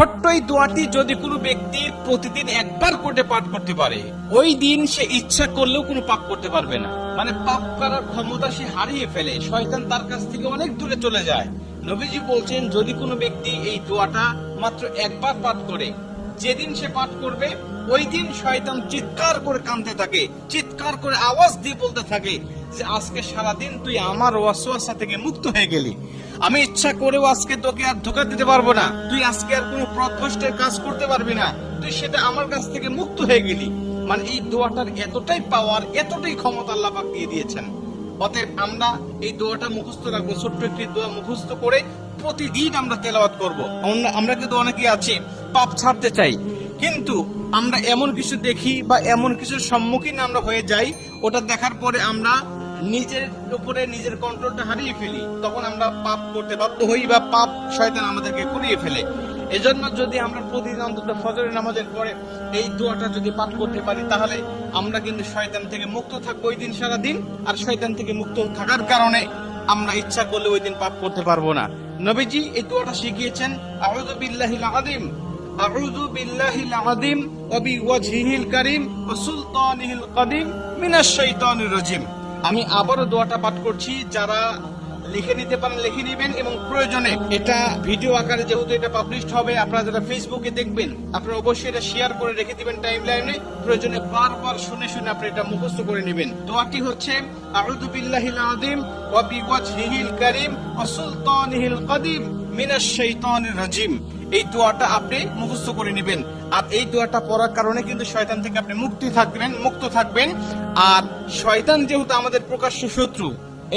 ছোট্ট এই দোয়াটি যদি কোনো ব্যক্তি প্রতিদিন একবার করে পাঠ করতে পারে, ওই দিন সে ইচ্ছা করলেও কোনো পাপ করতে পারবে না। মানে পাপ করার ক্ষমতা সে হারিয়ে ফেলে, শয়তান তার কাছ থেকে অনেক দূরে চলে যায়। নবীজি বলছেন, যদি কোনো ব্যক্তি এই দোয়াটা মাত্র একবার পাঠ করে, যেদিন সে পাঠ করবে ওই দিন শয়তান চিৎকার করে কাঁদতে থাকে, চিৎকার করে আওয়াজ দিয়ে বলতে থাকে যে আজকে সারাদিন তুই আমার ওয়াসওয়াসা থেকে মুক্ত হয়ে গেলি, আমি ইচ্ছা করেও আজকে তোকে আর ধোঁকা দিতে পারবো না, তুই আজকে আর কোনো পথভ্রষ্টের কাজ করতে পারবি না, তুই সেটা আমার কাছ থেকে মুক্ত হয়ে গেলি। মানে এই দোয়াটার এতটাই পাওয়ার, এতটাই ক্ষমতা আল্লাহ পাক দিয়ে দিয়েছেন। অতএব আমরা এই দোয়াটা মুখস্থ রাখবো, ছোট্ট একটি দোয়া মুখস্থ করে প্রতিদিন আমরা তেলাওয়াত করবো। আমরা কিন্তু অনেকেই আছি পাপ ছাড়তে চাই, কিন্তু আমরা এমন কিছু দেখি বা এমন কিছুর সম্মুখীন আমরা হয়ে যাই, ওটা দেখার পরে আমরা নিজের উপরে নিজের কন্ট্রোলটা হারিয়ে ফেলি, তখন আমরা পাপ করতে বাধ্য হই বা পাপ শয়তান আমাদেরকে করিয়ে ফেলে। এজন্য যদি আমরা প্রতিদিন অন্তত ফজরের নামাজের পরে এই দোয়াটা যদি পাঠ করতে পারি, তাহলে আমরা কিন্তু শয়তান থেকে মুক্ত থাকবো ওই দিন সারা দিন। আর শয়তান থেকে মুক্ত থাকার কারণে আমরা ইচ্ছা করলে ওই দিন পাপ করতে পারবো না। নবীজি এই দোয়াটা শিখিয়েছেন, আউযু বিল্লাহিল আযীম, আউযু বিল্লাহিল আযীম ওয়া বিওয়াজহিল কারীম ওয়া সুলতানিহিল কাদীম মিনাশ শাইতানির রাজীম। আমি আবারও দোয়াটা পাঠ করছি, যারা লিখে নিতে পারেন লিখে নেবেন, এবং প্রয়োজনে এটা ভিডিও আকারে যেহেতু এটা পাবলিশড হবে, আপনারা যারা ফেসবুকে দেখবেন আপনারা অবশ্যই এটা শেয়ার করে রেখে দিবেন টাইম লাইনে, প্রয়োজনে বারবার শুনে শুনে আপনি এটা মুখস্থ করে নেবেন। দোয়াটি হচ্ছে, আউযু বিল্লাহিল আযীম ওয়া বিওয়াজহিল কারীম ওয়া সুলতানিহিল কাদীম মিনাশ শাইতানির রাজীম। এই দোয়াটা আপনি মুখস্থ করে নেবেন, আর এই দোয়াটা পড়ার কারণে কিন্তু শয়তান থেকে আপনি মুক্ত থাকবেন। আর শয়তান যেহেতু আমাদের প্রকাশ্য শত্রু,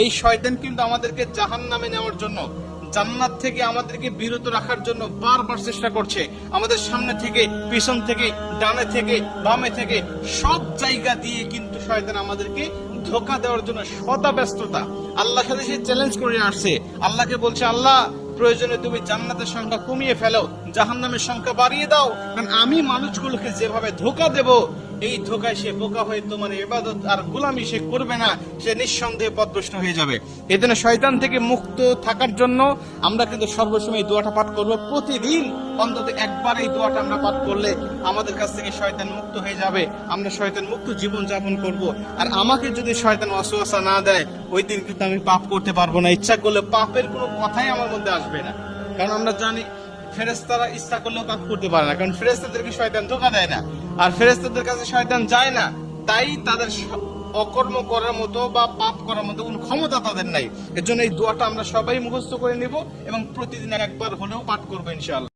এই শয়তান কিন্তু আমাদেরকে জাহান্নামে নেওয়ার জন্য, জান্নাত থেকে আমাদেরকে বিরত রাখার জন্য বারবার চেষ্টা করছে। আমাদের সামনে থেকে, পিছন থেকে, ডানে থেকে, বামে থেকে সব জায়গা দিয়ে কিন্তু শয়তান আমাদেরকে ধোঁকা দেওয়ার জন্য সদা ব্যস্ততা। আল্লাহর সাথে সে চ্যালেঞ্জ করে আসছে, আল্লাহকে বলছে, আল্লাহ প্রয়োজনে তুমি জান্নাতের সংখ্যা কমিয়ে ফেলো, জাহান্নামের সংখ্যা বাড়িয়ে দাও, কারণ আমি মানুষগুলোকে যেভাবে ধোঁকা দেব, এই ধোঁকায় সে বোকা হয়ে তোমার ইবাদত আর গোলামি সে করবে না, সে নিঃসন্দেহে পথভ্রষ্ট হয়ে যাবে। এজন্য শয়তান থেকে মুক্ত থাকার জন্য আমরা কিন্তু সর্বসময় এই দোয়াটা পাঠ করবো। প্রতিদিন অন্তত একবার এই দোয়াটা আমরা পাঠ করলে আমাদের কাছ থেকে শয়তান মুক্ত হয়ে যাবে, আমরা শয়তান মুক্ত জীবন যাপন করব। আর আমাকে যদি শয়তান ওয়াসওয়াসা না দেয়, ওই দিন কিন্তু আমি পাপ করতে পারবো না, ইচ্ছা করলে পাপের কোনো কথাই আমার মধ্যে আসবে না। কারণ আমরা জানি ফেরেশতারা ইচ্ছা করলেও পাপ করতে পারে না, কারণ ফেরেশতাদেরকে শয়তান ধোঁকা দেয় না, আর ফেরেশতাদের কাছে শয়তান যায় না, তাই তাদের অকর্ম করার মতো বা পাপ করার মতো কোনো ক্ষমতা তাদের নাই। এর জন্য এই দোয়াটা আমরা সবাই মুখস্থ করে নিব এবং প্রতিদিন একবার হলেও পাঠ করবো ইনশাআল্লাহ।